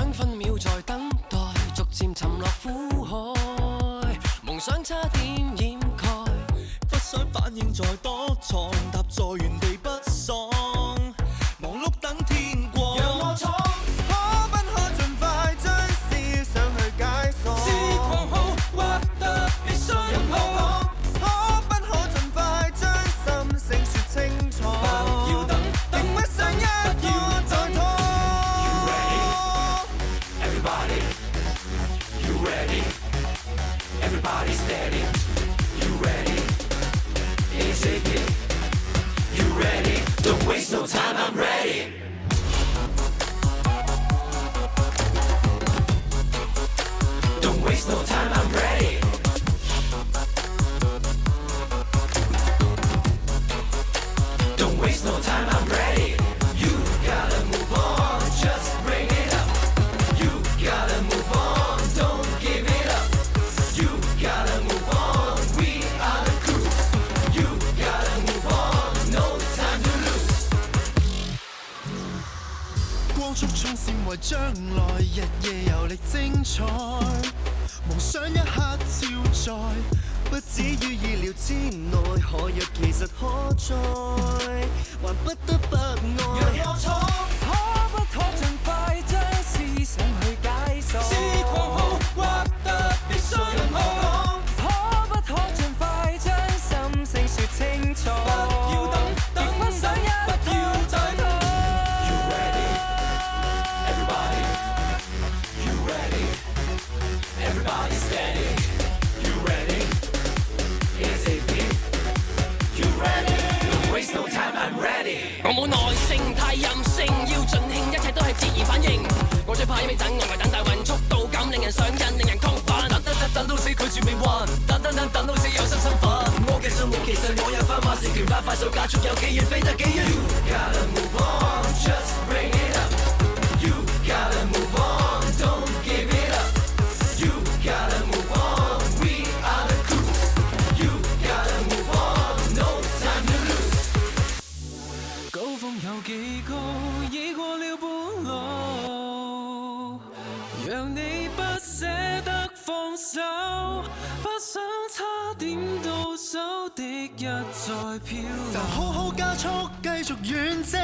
想分秒在等待，逐漸沉落苦海，夢想差點掩蓋，不想反應再多錯，踏在原地不爽，忙碌等天光。讓我闖，可不可盡快將思想去解鎖？是狂號或特別信號，可不可盡快將心聲說清楚？不要等，定不想一拖再拖。Everybody, you ready? Everybody steady. You ready? Is it me? You ready? Don't waste no time, I'm ready. Don't waste no time, I'm ready. Don't waste no time, I'm ready. You gotta move on, just bring it up. You gotta move on, don't give it up. You gotta move on, we are the crew. You gotta move on, no time to lose. 光速衝線為將來，日夜遊歷精彩，夢想一刻超載，不止於意料之內，可若其實可在，還不得不愛。讓我闖，可不可盡快將思想去解鎖？是狂號或特別信號，可不可盡快將心聲說清楚？不要等，等亦不想一不要再拖。You ready? Everybody, you ready? Everybody steady. You ready? Is it me? You ready? Don't waste no time, I'm ready. 我冇耐性，太任性，要盡興，一切都係自然反應。我最怕一味等，我咪等大運，速度感令人上癮，令人亢奮。等到死拒絕命運，等到死有新身份。我嘅信念其實我有翻馬成拳法，快手加速有幾遠飛得幾遠。You gotta move on, just bring it up. You gotta move on, don't give it up. You gotta move on, we are the crew. You gotta move on, no time to lose. 高峰有幾高，已過了半路，讓你不捨得放手，不想差點到手的一再飄就好好加速，繼續遠征。